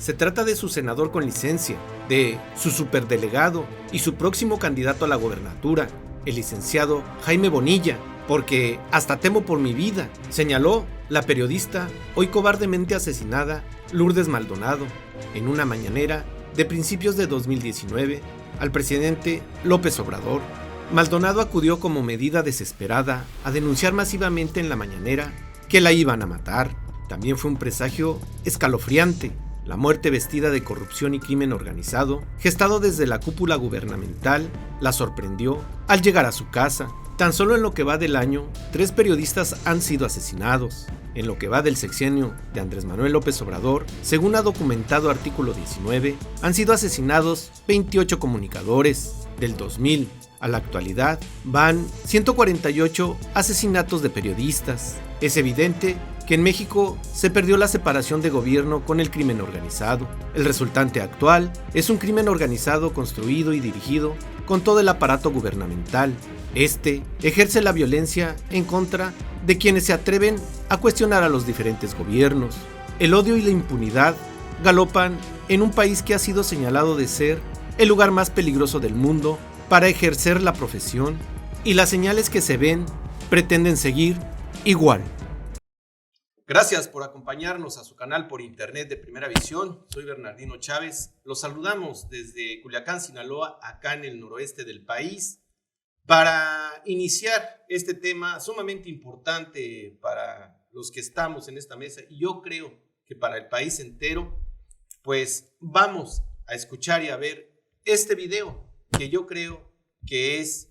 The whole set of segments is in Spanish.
Se trata de su senador con licencia, de su superdelegado y su próximo candidato a la gobernatura, el licenciado Jaime Bonilla, porque hasta temo por mi vida, señaló la periodista hoy cobardemente asesinada Lourdes Maldonado en una mañanera de principios de 2019 al presidente López Obrador. Maldonado acudió como medida desesperada a denunciar masivamente en la mañanera que la iban a matar. También fue un presagio escalofriante, la muerte vestida de corrupción y crimen organizado, gestado desde la cúpula gubernamental, la sorprendió al llegar a su casa. Tan solo en lo que va del año, 3 periodistas han sido asesinados. En lo que va del sexenio de Andrés Manuel López Obrador, según ha documentado artículo 19, han sido asesinados 28 comunicadores. Del 2000 a la actualidad van 148 asesinatos de periodistas. Es evidente que en México se perdió la separación de gobierno con el crimen organizado. El resultante actual es un crimen organizado construido y dirigido con todo el aparato gubernamental. Este ejerce la violencia en contra de quienes se atreven a cuestionar a los diferentes gobiernos. El odio y la impunidad galopan en un país que ha sido señalado de ser el lugar más peligroso del mundo para ejercer la profesión, y las señales que se ven pretenden seguir igual. Gracias por acompañarnos a su canal por internet de Primera Visión. Soy Bernardino Chávez. Los saludamos desde Culiacán, Sinaloa, acá en el noroeste del país, para iniciar este tema sumamente importante para los que estamos en esta mesa, y yo creo que para el país entero. Pues vamos a escuchar y a ver este video, que yo creo que es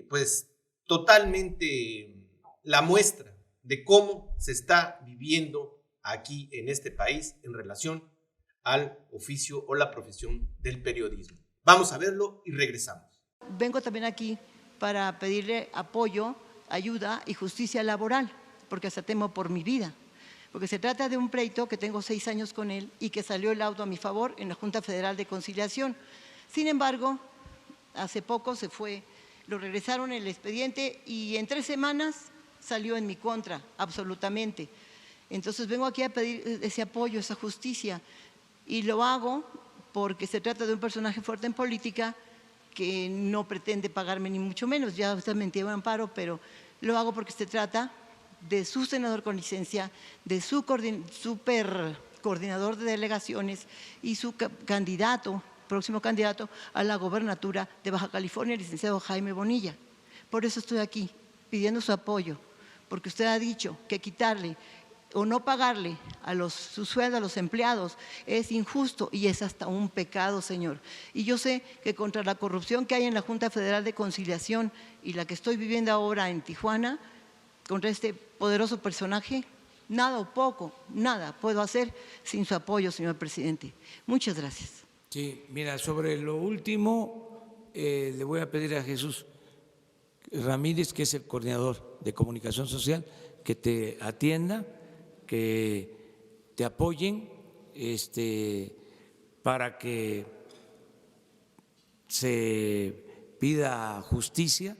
pues totalmente la muestra de cómo se está viviendo aquí en este país en relación al oficio o la profesión del periodismo. Vamos a verlo y regresamos. Vengo también aquí para pedirle apoyo, ayuda y justicia laboral, porque hasta temo por mi vida. Porque se trata de un pleito que tengo 6 años con él y que salió el auto a mi favor en la Junta Federal de Conciliación. Sin embargo, hace poco se fue, lo regresaron el expediente y en 3 semanas salió en mi contra, absolutamente. Entonces vengo aquí a pedir ese apoyo, esa justicia, y lo hago porque se trata de un personaje fuerte en política que no pretende pagarme ni mucho menos, ya usted me entiende, amparo, pero lo hago porque se trata de su senador con licencia, de su super coordinador de delegaciones y su candidato, próximo candidato a la gobernatura de Baja California, el licenciado Jaime Bonilla. Por eso estoy aquí, pidiendo su apoyo, porque usted ha dicho que quitarle o no pagarle su sueldo a los empleados es injusto y es hasta un pecado, señor. Y yo sé que contra la corrupción que hay en la Junta Federal de Conciliación y la que estoy viviendo ahora en Tijuana, contra este poderoso personaje, nada o poco, nada puedo hacer sin su apoyo, señor presidente. Muchas gracias. Sí, mira, sobre lo último, le voy a pedir a Jesús Ramírez, que es el coordinador de comunicación social, que te atienda, que te apoyen para que se pida justicia,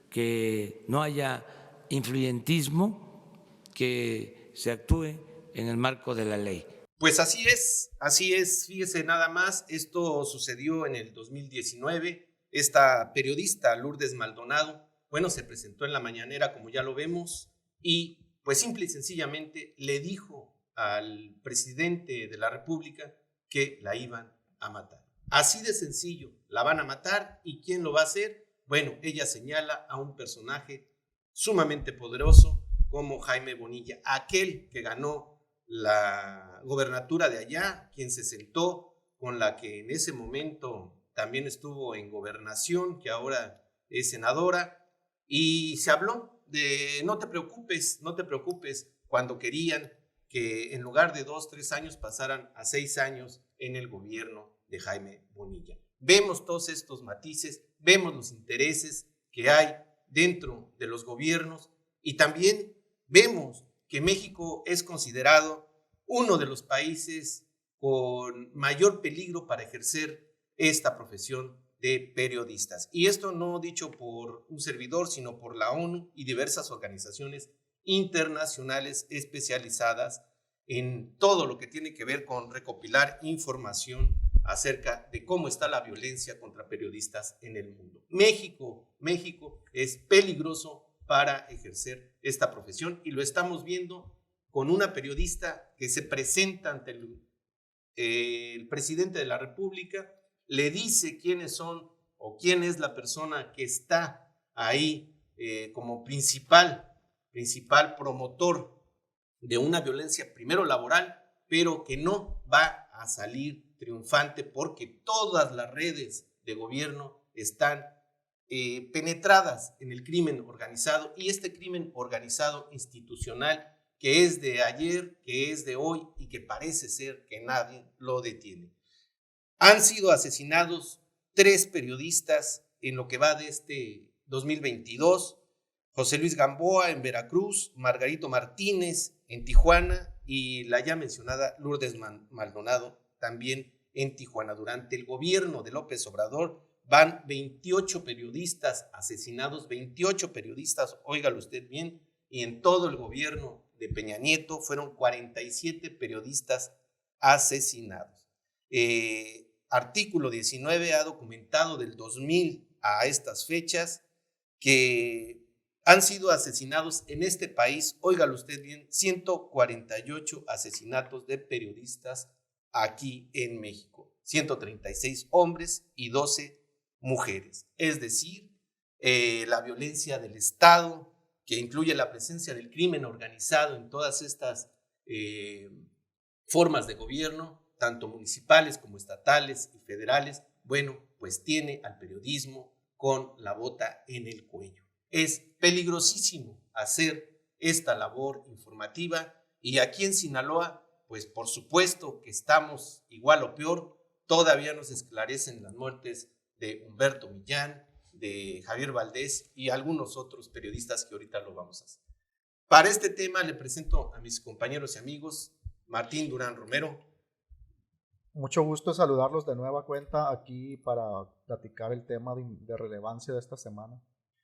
que no haya influyentismo, que se actúe en el marco de la ley. Pues así es, fíjese nada más, esto sucedió en el 2019, esta periodista Lourdes Maldonado, bueno, se presentó en la mañanera, como ya lo vemos, y pues simple y sencillamente le dijo al presidente de la República que la iban a matar. Así de sencillo, la van a matar. ¿Y quién lo va a hacer? Bueno, ella señala a un personaje sumamente poderoso como Jaime Bonilla, aquel que ganó la gobernatura de allá, quien se sentó con la que en ese momento también estuvo en gobernación, que ahora es senadora, y se habló de no te preocupes, cuando querían que en lugar de 2, 3 años pasaran a 6 años en el gobierno de Jaime Bonilla. Vemos todos estos matices, vemos los intereses que hay dentro de los gobiernos, y también vemos que México es considerado uno de los países con mayor peligro para ejercer esta profesión de periodistas. Y esto no dicho por un servidor, sino por la ONU y diversas organizaciones internacionales especializadas en todo lo que tiene que ver con recopilar información acerca de cómo está la violencia contra periodistas en el mundo. México es peligroso para ejercer esta profesión y lo estamos viendo con una periodista que se presenta ante el presidente de la República, le dice quiénes son o quién es la persona que está ahí como principal promotor de una violencia primero laboral, pero que no va a salir triunfante porque todas las redes de gobierno están penetradas en el crimen organizado, y este crimen organizado institucional que es de ayer, que es de hoy y que parece ser que nadie lo detiene. Han sido asesinados 3 periodistas en lo que va de este 2022, José Luis Gamboa en Veracruz, Margarito Martínez en Tijuana y la ya mencionada Lourdes Maldonado también en Tijuana. Durante el gobierno de López Obrador van 28 periodistas asesinados, 28 periodistas, óigalo usted bien, y en todo el gobierno de Peña Nieto fueron 47 periodistas asesinados. Artículo 19 ha documentado del 2000 a estas fechas que han sido asesinados en este país, óigalo usted bien, 148 asesinatos de periodistas aquí en México, 136 hombres y 12 mujeres. Es decir, la violencia del Estado, que incluye la presencia del crimen organizado en todas estas formas de gobierno, tanto municipales como estatales y federales, bueno, pues tiene al periodismo con la bota en el cuello. Es peligrosísimo hacer esta labor informativa, y aquí en Sinaloa, pues por supuesto que estamos igual o peor. Todavía no se esclarecen las muertes de Humberto Millán, de Javier Valdés y algunos otros periodistas que ahorita lo vamos a hacer. Para este tema le presento a mis compañeros y amigos, Martín Durán Romero. Mucho gusto saludarlos de nueva cuenta aquí para platicar el tema de relevancia de esta semana.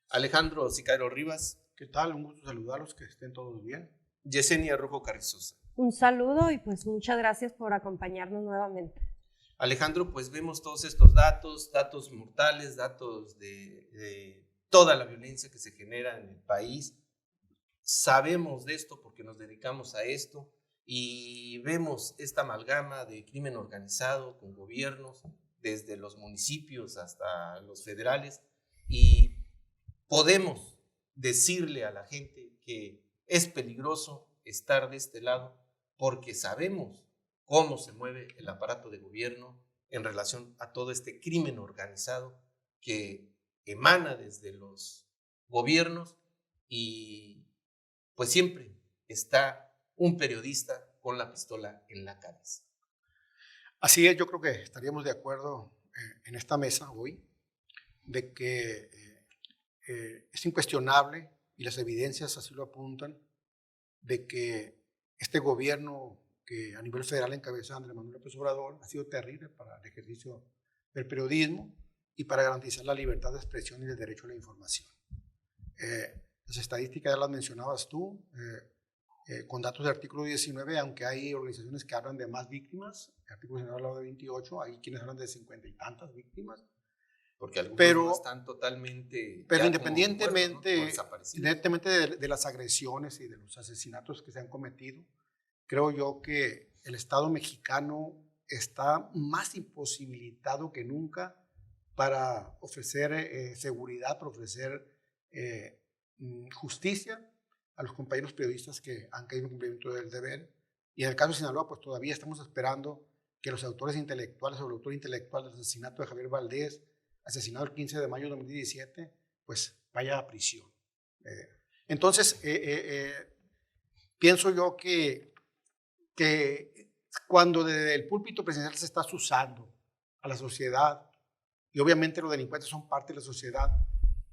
Alejandro Sicario Rivas. ¿Qué tal? Un gusto saludarlos, que estén todos bien. Yesenia Rojo Carrizosa. Un saludo y pues muchas gracias por acompañarnos nuevamente. Alejandro, pues vemos todos estos datos mortales, datos de toda la violencia que se genera en el país. Sabemos de esto porque nos dedicamos a esto y vemos esta amalgama de crimen organizado con gobiernos, desde los municipios hasta los federales, y podemos decirle a la gente que es peligroso estar de este lado porque sabemos cómo se mueve el aparato de gobierno en relación a todo este crimen organizado que emana desde los gobiernos, y pues siempre está un periodista con la pistola en la cabeza. Así es, yo creo que estaríamos de acuerdo en esta mesa hoy de que es incuestionable, y las evidencias así lo apuntan, de que este gobierno que a nivel federal encabeza Andrés Manuel López Obrador ha sido terrible para el ejercicio del periodismo y para garantizar la libertad de expresión y el derecho a la información. Las estadísticas ya las mencionabas tú, con datos del artículo 19, aunque hay organizaciones que hablan de más víctimas. El artículo 19 habla de 28, hay quienes hablan de 50 y tantas víctimas. Porque algunos están totalmente... Pero independientemente, independientemente de las agresiones y de los asesinatos que se han cometido, creo yo que el Estado mexicano está más imposibilitado que nunca para ofrecer seguridad, para ofrecer justicia a los compañeros periodistas que han caído en cumplimiento del deber. Y en el caso de Sinaloa, pues todavía estamos esperando que los autores intelectuales o el autor intelectual del asesinato de Javier Valdés, asesinado el 15 de mayo de 2017, pues vaya a prisión. Entonces, pienso yo que cuando desde el púlpito presidencial se está azuzando a la sociedad, y obviamente los delincuentes son parte de la sociedad,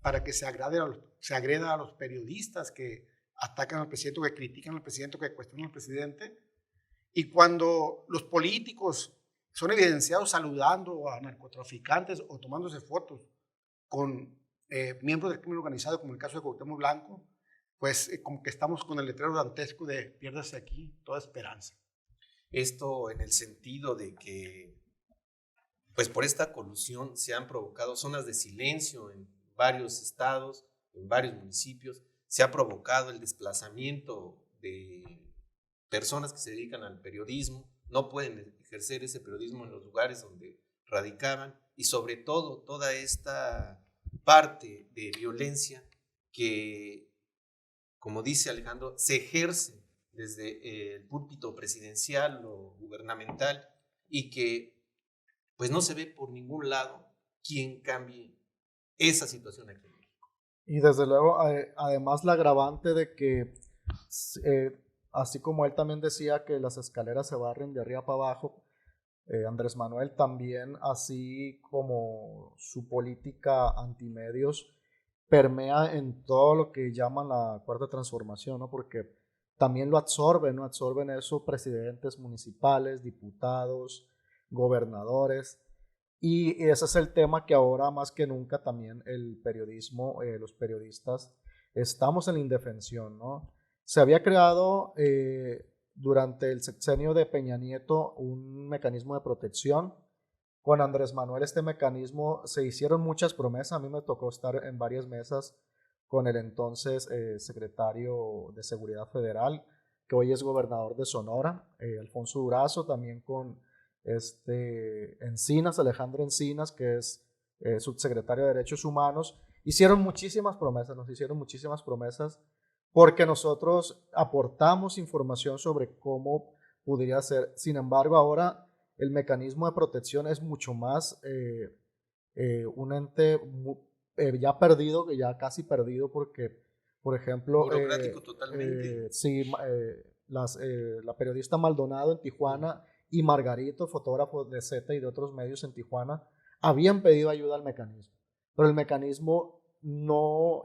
para que se agreda a los periodistas que atacan al presidente, que critican al presidente, que cuestionan al presidente, y cuando los políticos son evidenciados saludando a narcotraficantes o tomándose fotos con miembros del crimen organizado, como el caso de Cuauhtémoc Blanco, pues como que estamos con el letrero dantesco de piérdase aquí toda esperanza. Esto en el sentido de que, pues por esta colusión se han provocado zonas de silencio en varios estados, en varios municipios, se ha provocado el desplazamiento de personas que se dedican al periodismo, no pueden ejercer ese periodismo en los lugares donde radicaban, y sobre todo toda esta parte de violencia que, como dice Alejandro, se ejerce desde el púlpito presidencial o gubernamental, y que pues no se ve por ningún lado quien cambie esa situación aquí en México. Y desde luego, además la agravante de que, así como él también decía que las escaleras se barren de arriba para abajo, Andrés Manuel también, así como su política antimedios, permea en todo lo que llaman la cuarta transformación, ¿no? Porque también lo absorben, ¿no? Absorben eso presidentes municipales, diputados, gobernadores, y ese es el tema que ahora más que nunca también el periodismo, los periodistas, estamos en la indefensión, ¿no? Se había creado durante el sexenio de Peña Nieto un mecanismo de protección. Con Andrés Manuel este mecanismo se hicieron muchas promesas. A mí me tocó estar en varias mesas con el entonces secretario de Seguridad Federal, que hoy es gobernador de Sonora, Alfonso Durazo, también con Encinas, Alejandro Encinas, que es subsecretario de Derechos Humanos. Hicieron muchísimas promesas, nos hicieron muchísimas promesas, porque nosotros aportamos información sobre cómo podría ser. Sin embargo, ahora el mecanismo de protección es mucho más un ente ya perdido, ya casi perdido, porque, por ejemplo, burocrático totalmente. Sí, la periodista Maldonado en Tijuana y Margarito, fotógrafo de Z y de otros medios en Tijuana, habían pedido ayuda al mecanismo, pero el mecanismo no,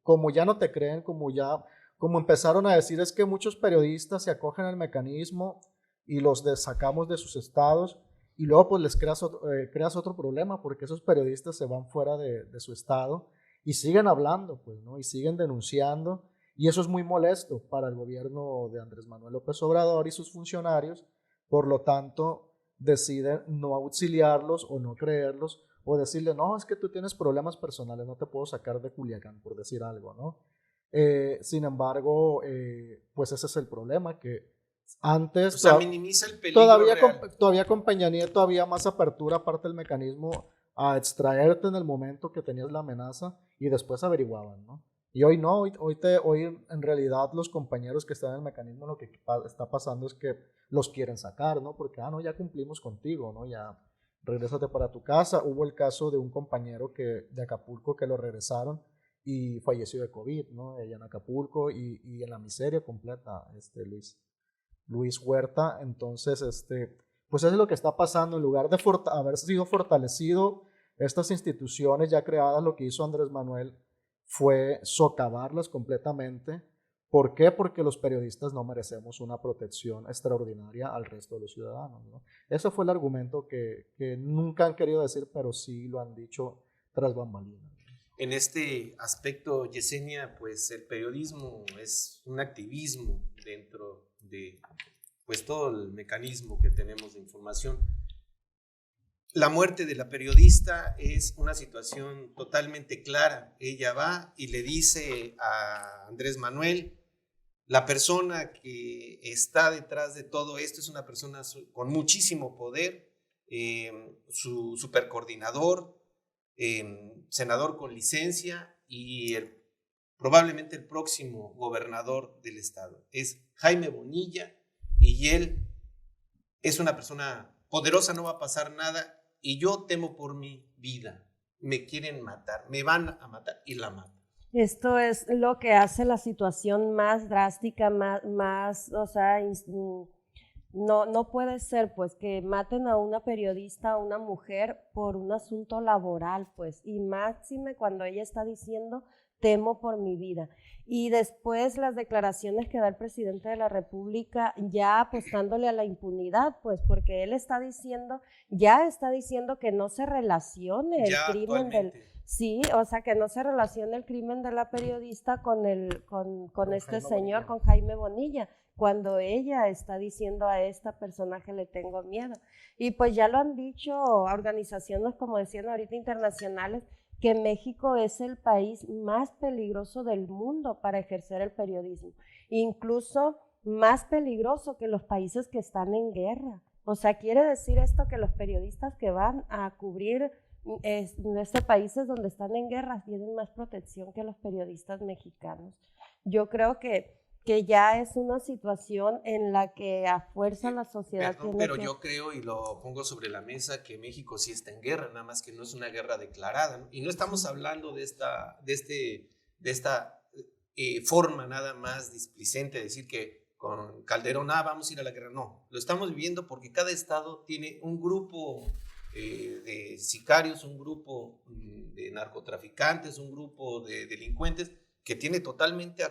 como ya no te creen, como empezaron a decir, es que muchos periodistas se acogen al mecanismo y los sacamos de sus estados, y luego pues les creas otro problema, porque esos periodistas se van fuera de su estado y siguen hablando, pues, ¿no? Y siguen denunciando, y eso es muy molesto para el gobierno de Andrés Manuel López Obrador y sus funcionarios. Por lo tanto, deciden no auxiliarlos o no creerlos, o decirle, no, es que tú tienes problemas personales, no te puedo sacar de Culiacán, por decir algo, ¿no? Sin embargo, pues ese es el problema, que antes, o sea, minimiza el peligro real. Todavía con Peña Nieto había más apertura, aparte del mecanismo, a extraerte en el momento que tenías la amenaza, y después averiguaban, ¿no? Y hoy no, hoy en realidad los compañeros que están en el mecanismo, lo que está pasando es que los quieren sacar, ¿no? Porque, no, ya cumplimos contigo, ¿no? Ya regrésate para tu casa. Hubo el caso de un compañero de Acapulco que lo regresaron y falleció de COVID, ¿no? Ella en Acapulco y en la miseria completa, Luis Huerta. Entonces, pues eso es lo que está pasando. En lugar de haber sido fortalecido estas instituciones ya creadas, lo que hizo Andrés Manuel fue socavarlas completamente. ¿Por qué? Porque los periodistas no merecemos una protección extraordinaria al resto de los ciudadanos, ¿no? Ese fue el argumento que nunca han querido decir, pero sí lo han dicho tras bambalinas. En este aspecto, Yesenia, pues el periodismo es un activismo dentro de pues todo el mecanismo que tenemos de información. La muerte de la periodista es una situación totalmente clara. Ella va y le dice a Andrés Manuel, la persona que está detrás de todo esto es una persona con muchísimo poder, su supercoordinador, senador con licencia y probablemente el próximo gobernador del estado. Es Jaime Bonilla, y él es una persona poderosa, no va a pasar nada. Y yo temo por mi vida, me quieren matar, me van a matar, y la matan. Esto es lo que hace la situación más drástica, más, o sea, no puede ser, pues, que maten a una periodista, a una mujer, por un asunto laboral, pues, y máxime cuando ella está diciendo, temo por mi vida. Y después las declaraciones que da el presidente de la República ya apostándole a la impunidad, pues porque él ya está diciendo que no se relacione el crimen sí, o sea, que no se relacione el crimen de la periodista con este señor, con Jaime Bonilla, cuando ella está diciendo a esta personaje le tengo miedo. Y pues ya lo han dicho organizaciones, como decían ahorita, internacionales, que México es el país más peligroso del mundo para ejercer el periodismo, incluso más peligroso que los países que están en guerra. O sea, quiere decir esto que los periodistas que van a cubrir países donde están en guerra tienen más protección que los periodistas mexicanos. Yo creo que ya es una situación en la que a fuerza la sociedad Perdón, pero yo creo, y lo pongo sobre la mesa, que México sí está en guerra, nada más que no es una guerra declarada, ¿no? Y no estamos hablando de esta forma nada más displicente de decir que con Calderón vamos a ir a la guerra. No, lo estamos viviendo porque cada estado tiene un grupo de sicarios, un grupo de narcotraficantes, un grupo de delincuentes que tiene totalmente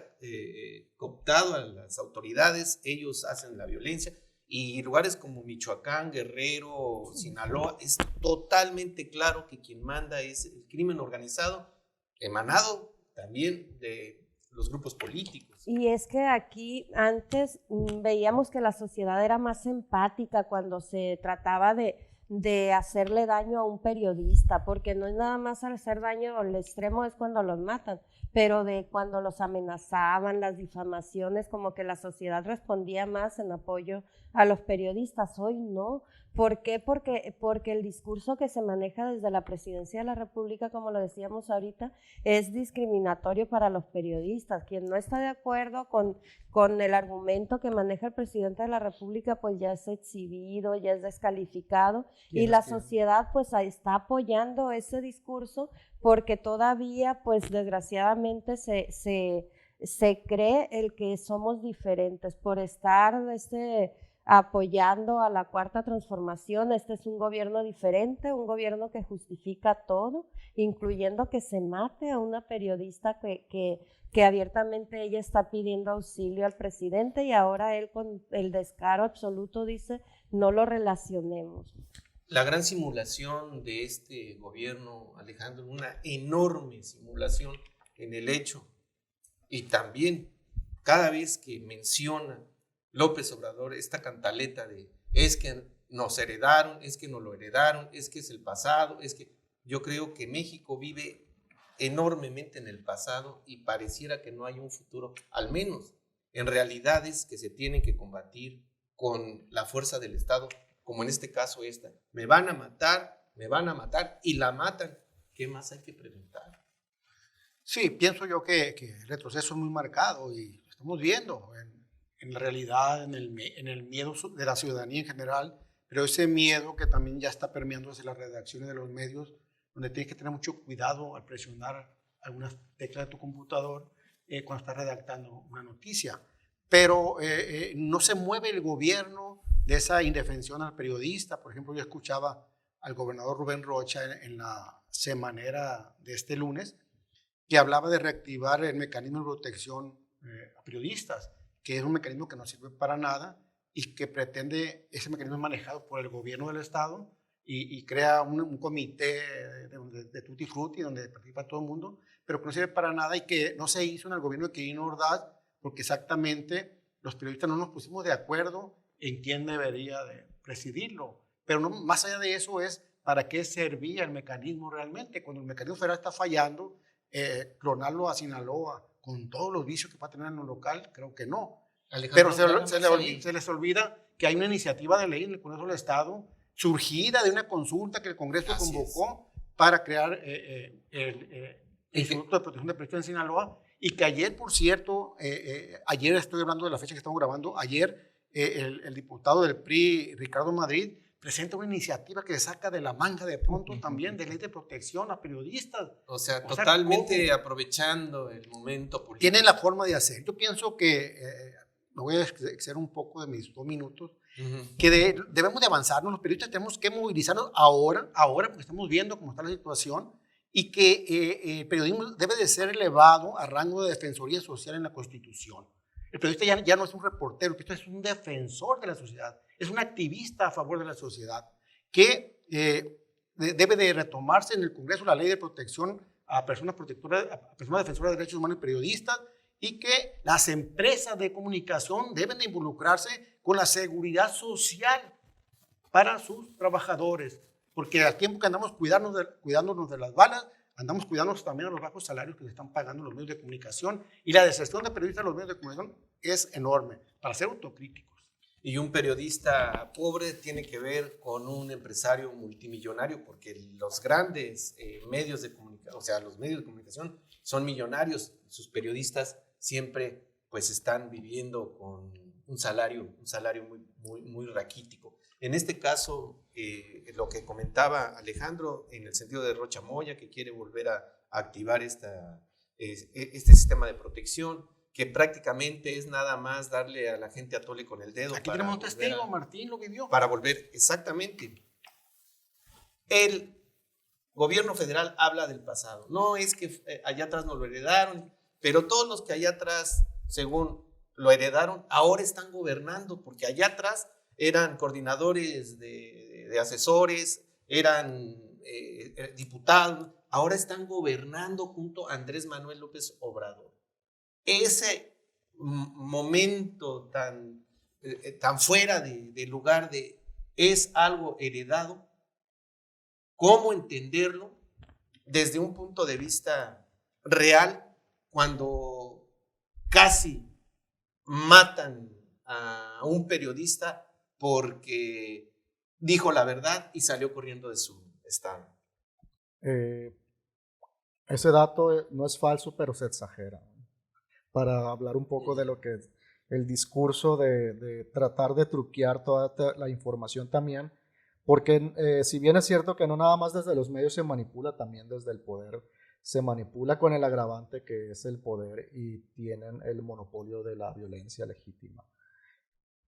cooptado a las autoridades. Ellos hacen la violencia, y lugares como Michoacán, Guerrero, Sinaloa, es totalmente claro que quien manda es el crimen organizado, emanado también de los grupos políticos. Y es que aquí antes veíamos que la sociedad era más empática cuando se trataba de hacerle daño a un periodista, porque no es nada más hacer daño, el extremo es cuando los matan, pero de cuando los amenazaban, las difamaciones, como que la sociedad respondía más en apoyo a los periodistas. Hoy no. ¿Por qué? Porque el discurso que se maneja desde la Presidencia de la República, como lo decíamos ahorita, es discriminatorio para los periodistas. Quien no está de acuerdo con el argumento que maneja el presidente de la República, pues ya es exhibido, ya es descalificado, y la sociedad pues está apoyando ese discurso porque todavía pues desgraciadamente se cree el que somos diferentes por estar apoyando a la Cuarta Transformación. Este es un gobierno diferente, un gobierno que justifica todo, incluyendo que se mate a una periodista que abiertamente ella está pidiendo auxilio al presidente, y ahora él con el descaro absoluto dice no lo relacionemos. La gran simulación de este gobierno, Alejandro, una enorme simulación en el hecho, y también cada vez que menciona López Obrador esta cantaleta de es que nos heredaron, es que nos lo heredaron, es que es el pasado, es que yo creo que México vive enormemente en el pasado y pareciera que no hay un futuro, al menos en realidades que se tienen que combatir con la fuerza del Estado, como en este caso esta. Me van a matar y la matan. ¿Qué más hay que preguntar? Sí, pienso yo que el retroceso es muy marcado y lo estamos viendo en la realidad, en el miedo de la ciudadanía en general, pero ese miedo que también ya está permeando hacia las redacciones de los medios, donde tienes que tener mucho cuidado al presionar algunas teclas de tu computador cuando estás redactando una noticia. Pero no se mueve el gobierno de esa indefensión al periodista. Por ejemplo, yo escuchaba al gobernador Rubén Rocha en la semanera de este lunes, que hablaba de reactivar el mecanismo de protección a periodistas, que es un mecanismo que no sirve para nada y que pretende, ese mecanismo es manejado por el gobierno del Estado y crea un comité de tutti frutti donde participa todo el mundo, pero que no sirve para nada y que no se hizo en el gobierno de Quirino Ordaz porque exactamente los periodistas no nos pusimos de acuerdo en quién debería de presidirlo. Pero no, más allá de eso es para qué servía el mecanismo realmente. Cuando el mecanismo federal está fallando, clonarlo a Sinaloa con todos los vicios que va a tener en lo local, creo que no. Alejandro, pero se les olvida que hay una iniciativa de ley en el Congreso del Estado surgida de una consulta que el Congreso convocó para crear el Instituto de Protección de Periodistas en Sinaloa, y que ayer, por cierto, ayer estoy hablando de la fecha que estamos grabando, ayer el diputado del PRI, Ricardo Madrid, presenta una iniciativa que saca de la manga de pronto también de ley de protección a periodistas. O sea, totalmente aprovechando el momento político. Tienen la forma de hacer. Yo pienso que, me voy a exceder un poco de mis 2 minutos, que debemos de avanzarnos, los periodistas tenemos que movilizarnos ahora, porque estamos viendo cómo está la situación, y que el periodismo debe de ser elevado a rango de defensoría social en la Constitución. El periodista ya no es un reportero, el periodista es un defensor de la sociedad, es un activista a favor de la sociedad, que debe de retomarse en el Congreso la ley de protección a personas defensoras de derechos humanos y periodistas, y que las empresas de comunicación deben de involucrarse con la seguridad social para sus trabajadores, porque al tiempo que andamos cuidándonos de las balas, andamos cuidándonos también de los bajos salarios que se están pagando los medios de comunicación, y la deserción de periodistas en los medios de comunicación es enorme, para ser autocríticos. Y un periodista pobre tiene que ver con un empresario multimillonario, porque los grandes medios de comunicación, o sea, los medios de comunicación son millonarios, sus periodistas siempre pues están viviendo con un salario muy raquítico. En este caso, lo que comentaba Alejandro en el sentido de Rocha Moya, que quiere volver a activar este sistema de protección, que prácticamente es nada más darle a la gente a tole con el dedo. Aquí tenemos un testigo, Martín lo vivió. Para volver, exactamente. El gobierno federal habla del pasado. No es que allá atrás no lo heredaron, pero todos los que allá atrás, según lo heredaron, ahora están gobernando, porque allá atrás eran coordinadores de asesores, eran diputados, ahora están gobernando junto a Andrés Manuel López Obrador. Ese momento tan fuera de lugar es algo heredado. ¿Cómo entenderlo desde un punto de vista real cuando casi matan a un periodista porque dijo la verdad y salió corriendo de su estado? Ese dato no es falso, pero se exagera. Para hablar un poco de lo que es el discurso de tratar de truquear toda la información también, porque si bien es cierto que no nada más desde los medios se manipula, también desde el poder se manipula, con el agravante que es el poder y tienen el monopolio de la violencia legítima.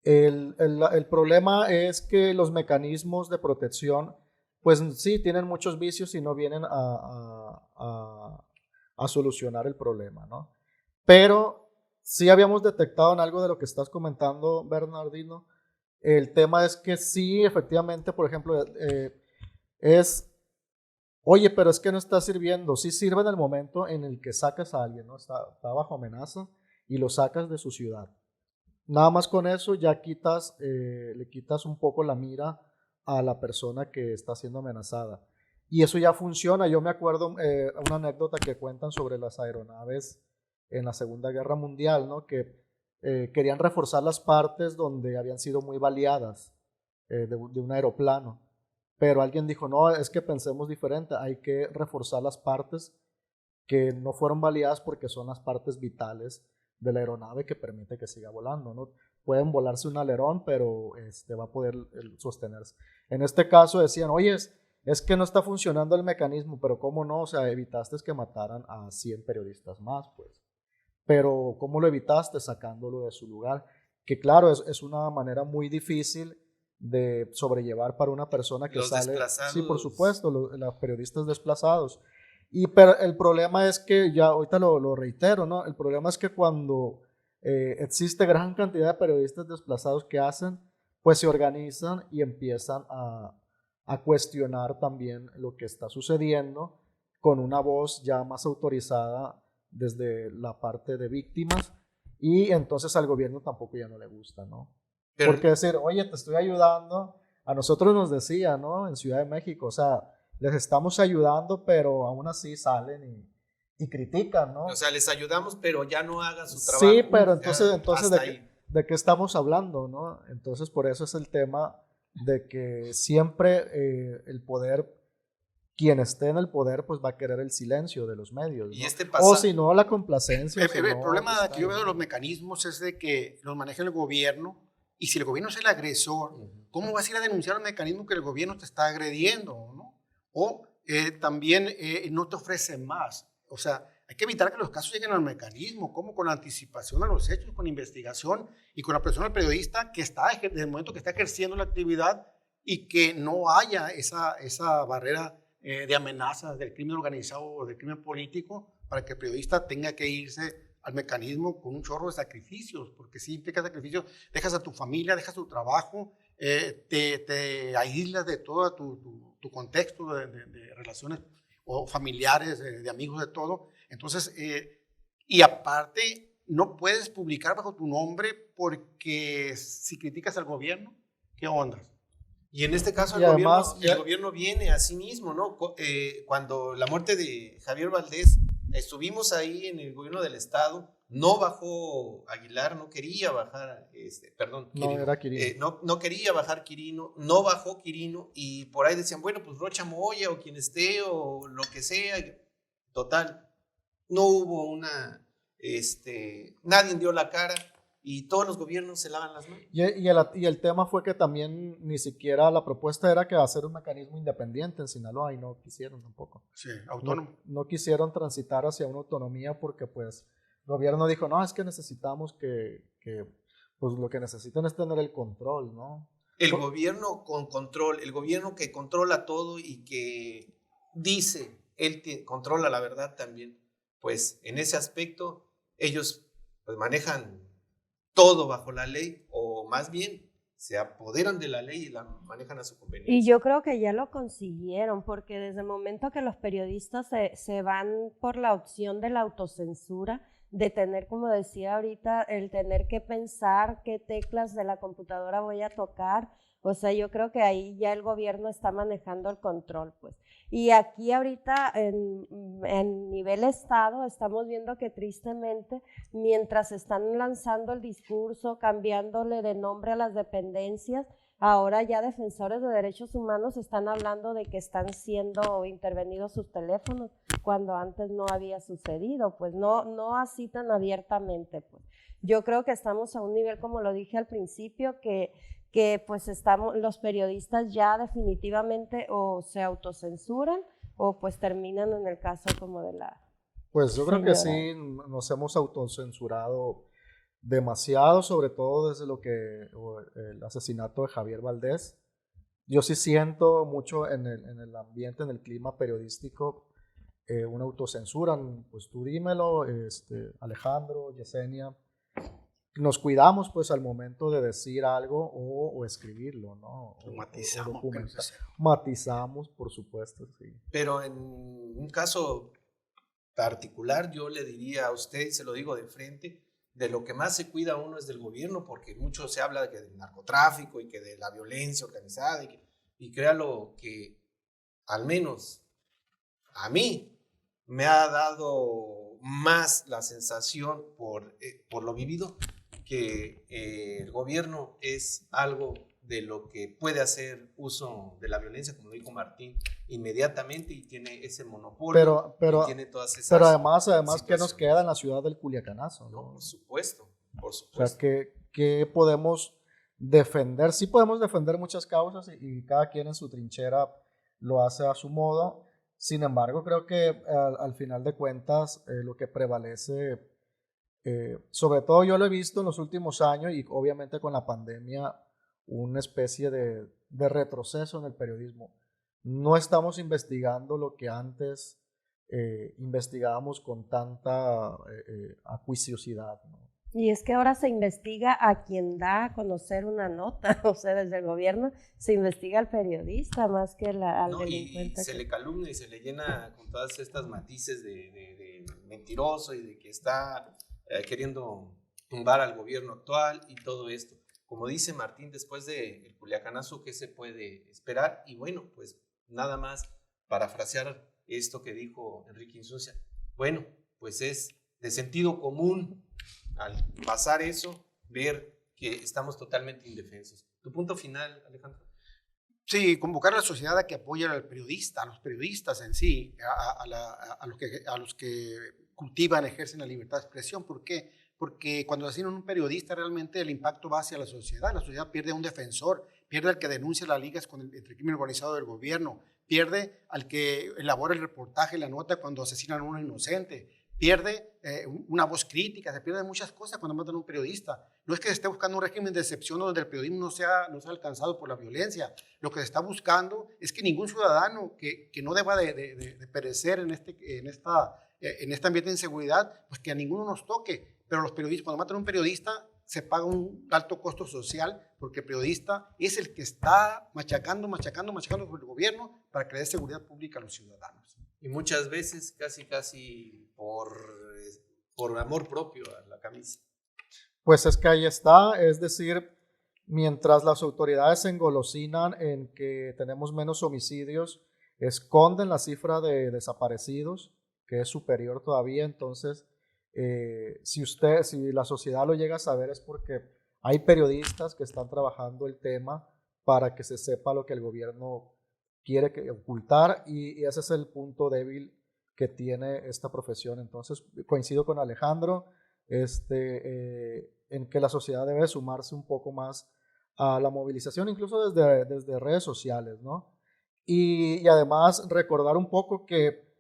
El problema es que los mecanismos de protección, pues sí, tienen muchos vicios y no vienen a solucionar el problema, ¿no? Pero sí habíamos detectado en algo de lo que estás comentando, Bernardino. El tema es que sí, efectivamente, por ejemplo, oye, pero es que no está sirviendo. Sí sirve en el momento en el que sacas a alguien, ¿no? Está bajo amenaza y lo sacas de su ciudad. Nada más con eso ya le quitas un poco la mira a la persona que está siendo amenazada. Y eso ya funciona. Yo me acuerdo una anécdota que cuentan sobre las aeronaves en la Segunda Guerra Mundial, ¿no? Que querían reforzar las partes donde habían sido muy baleadas de un aeroplano. Pero alguien dijo, no, es que pensemos diferente, hay que reforzar las partes que no fueron baleadas porque son las partes vitales de la aeronave que permite que siga volando, ¿no? Pueden volarse un alerón, pero va a poder sostenerse. En este caso decían, oye, es que no está funcionando el mecanismo, pero ¿cómo no? O sea, evitaste que mataran a 100 periodistas más, pues. Pero ¿cómo lo evitaste? Sacándolo de su lugar. Que claro, es una manera muy difícil de sobrellevar para una persona que sale. Sí, por supuesto, los periodistas desplazados. Pero el problema es que, ya ahorita lo reitero, ¿no? El problema es que cuando existe gran cantidad de periodistas desplazados que hacen, pues se organizan y empiezan a cuestionar también lo que está sucediendo con una voz ya más autorizada desde la parte de víctimas, y entonces al gobierno tampoco ya no le gusta, ¿no? Pero, porque decir, oye, te estoy ayudando, a nosotros nos decía, ¿no? En Ciudad de México, o sea, les estamos ayudando, pero aún así salen y critican, ¿no? O sea, les ayudamos, pero ya no hagan su trabajo. Sí, pero entonces ¿de qué estamos hablando, no? Entonces por eso es el tema de que siempre el poder, quien esté en el poder, pues va a querer el silencio de los medios, ¿no? O si no, la complacencia. El problema que yo veo de los mecanismos es de que los maneja el gobierno, y si el gobierno es el agresor, ¿cómo vas a ir a denunciar un mecanismo que el gobierno te está agrediendo, ¿no? O también no te ofrece más. O sea, hay que evitar que los casos lleguen al mecanismo, como con anticipación a los hechos, con investigación y con la persona del periodista que está, desde el momento que está ejerciendo la actividad, y que no haya esa barrera de amenazas del crimen organizado o del crimen político, para que el periodista tenga que irse al mecanismo con un chorro de sacrificios, porque si implica sacrificios, dejas a tu familia, dejas tu trabajo, te aíslas de todo tu contexto de relaciones o familiares, de amigos, de todo. Entonces, y aparte, no puedes publicar bajo tu nombre porque si criticas al gobierno, ¿qué onda? Y en este caso Y el además, gobierno viene a sí mismo, ¿no? Cuando la muerte de Javier Valdés, estuvimos ahí en el gobierno del estado, no bajó Aguilar, no quería bajar, no, Quirino, era Quirino. no quería bajar Quirino, no bajó Quirino, y por ahí decían, bueno, pues Rocha Moya o quien esté o lo que sea, total, no hubo nadie dio la cara y todos los gobiernos se lavan las manos. Y el tema fue que también ni siquiera la propuesta era que hacer un mecanismo independiente en Sinaloa y no quisieron tampoco. Sí, autónomo. No quisieron transitar hacia una autonomía porque pues el gobierno dijo, no, es que necesitamos pues lo que necesitan es tener el control, ¿no? El gobierno con control, el gobierno que controla todo y que dice, él controla la verdad también, pues en ese aspecto ellos pues manejan todo bajo la ley, o más bien se apoderan de la ley y la manejan a su conveniencia. Y yo creo que ya lo consiguieron, porque desde el momento que los periodistas se van por la opción de la autocensura, de tener, como decía ahorita, el tener que pensar qué teclas de la computadora voy a tocar, o sea, yo creo que ahí ya el gobierno está manejando el control, pues. Y aquí ahorita en nivel estado estamos viendo que tristemente, mientras están lanzando el discurso, cambiándole de nombre a las dependencias, ahora ya defensores de derechos humanos están hablando de que están siendo intervenidos sus teléfonos, cuando antes no había sucedido, pues no así tan abiertamente, pues. Yo creo que estamos a un nivel, como lo dije al principio, que pues los periodistas ya definitivamente o se autocensuran o pues terminan en el caso como de la Pues yo creo que señora. sí, nos hemos autocensurado demasiado, sobre todo desde el asesinato de Javier Valdés. Yo sí siento mucho en el ambiente, en el clima periodístico, una autocensura. Pues tú dímelo, Alejandro, Yesenia. Nos cuidamos pues al momento de decir algo o escribirlo, ¿no? Matizamos. Matizamos, por supuesto, sí. Pero en un caso particular yo le diría a usted, y se lo digo de frente, de lo que más se cuida uno es del gobierno, porque mucho se habla del narcotráfico y que de la violencia organizada, y créalo que al menos a mí me ha dado más la sensación por lo vivido, que el gobierno es algo de lo que puede hacer uso de la violencia, como dijo Martín, inmediatamente, y tiene ese monopolio, y tiene todas esas pero además ¿qué nos situaciones. queda en la ciudad del Culiacanazo? No, por supuesto. O sea, ¿qué podemos defender? Sí podemos defender muchas causas y cada quien en su trinchera lo hace a su modo. Sin embargo, creo que al final de cuentas lo que prevalece, sobre todo yo lo he visto en los últimos años y obviamente con la pandemia, una especie de retroceso en el periodismo. No estamos investigando lo que antes investigábamos con tanta acuiciosidad, ¿no? Y es que ahora se investiga a quien da a conocer una nota, o sea, desde el gobierno se investiga al periodista más que al delincuente. Y se le calumnia y se le llena con todas estas matices de mentiroso y de que está queriendo tumbar al gobierno actual y todo esto. Como dice Martín, después del Culiacanazo, ¿qué se puede esperar? Y bueno, pues nada más parafrasear esto que dijo Enrique Insucia. Bueno, pues es de sentido común al pasar eso, ver que estamos totalmente indefensos. ¿Tu punto final, Alejandro? Sí, convocar a la sociedad a que apoye al periodista, a los periodistas en sí, a los que cultivan, ejercen la libertad de expresión. ¿Por qué? Porque cuando asesinan un periodista realmente el impacto va hacia la sociedad pierde un defensor, pierde al que denuncia las ligas entre el crimen organizado del gobierno, pierde al que elabora el reportaje, la nota cuando asesinan a un inocente, pierde una voz crítica, se pierden muchas cosas cuando matan a un periodista. No es que se esté buscando un régimen de excepción donde el periodismo no sea alcanzado por la violencia. Lo que se está buscando es que ningún ciudadano que no deba de perecer en este ambiente de inseguridad, pues que a ninguno nos toque. Pero los periodistas, cuando matan a un periodista, se paga un alto costo social porque el periodista es el que está machacando sobre el gobierno para que le dé seguridad pública a los ciudadanos. Y muchas veces casi por por amor propio a la camisa. Pues es que ahí está, es decir, mientras las autoridades se engolosinan en que tenemos menos homicidios, esconden la cifra de desaparecidos, que es superior todavía. Entonces, si la sociedad lo llega a saber, es porque hay periodistas que están trabajando el tema para que se sepa lo que el gobierno quiere ocultar, y ese es el punto débil que tiene esta profesión. Entonces, coincido con Alejandro en que la sociedad debe sumarse un poco más a la movilización, incluso desde redes sociales, ¿no? Y además recordar un poco que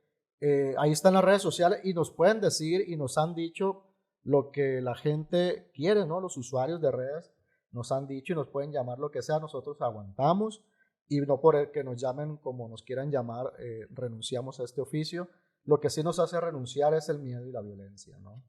ahí están las redes sociales y nos pueden decir y nos han dicho lo que la gente quiere, ¿no? Los usuarios de redes nos han dicho y nos pueden llamar lo que sea, nosotros aguantamos, y no por el que nos llamen como nos quieran llamar, renunciamos a este oficio. Lo que sí nos hace renunciar es el miedo y la violencia, ¿no?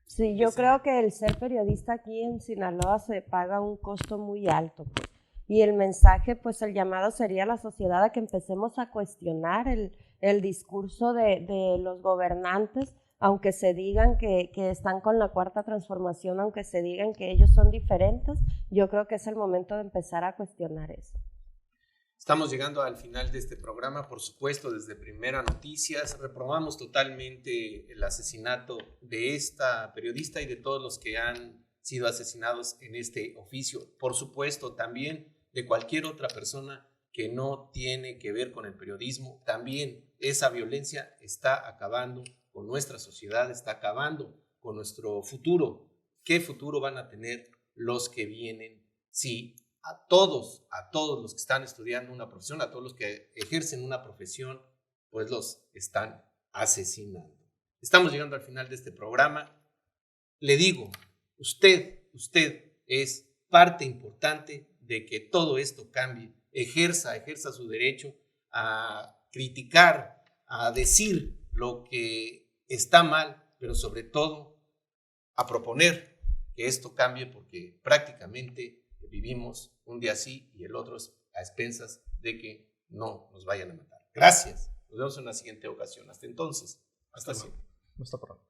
Sí, yo creo que el ser periodista aquí en Sinaloa se paga un costo muy alto, pues. Y el mensaje, pues el llamado sería a la sociedad a que empecemos a cuestionar el discurso de los gobernantes, aunque se digan que están con la cuarta transformación, aunque se digan que ellos son diferentes. Yo creo que es el momento de empezar a cuestionar eso. Estamos llegando al final de este programa. Por supuesto, desde Primera Noticias reprobamos totalmente el asesinato de esta periodista y de todos los que han sido asesinados en este oficio. Por supuesto, también de cualquier otra persona que no tiene que ver con el periodismo. También esa violencia está acabando con nuestra sociedad, está acabando con nuestro futuro. ¿Qué futuro van a tener los que vienen si a todos los que están estudiando una profesión, a todos los que ejercen una profesión, pues los están asesinando? Estamos llegando al final de este programa. Le digo, usted es parte importante de que todo esto cambie. Ejerza su derecho a criticar, a decir lo que está mal, pero sobre todo a proponer que esto cambie, porque prácticamente vivimos un día sí y el otro a expensas de que no nos vayan a matar. Gracias. Nos vemos en la siguiente ocasión. Hasta entonces. Hasta siempre. Hasta pronto.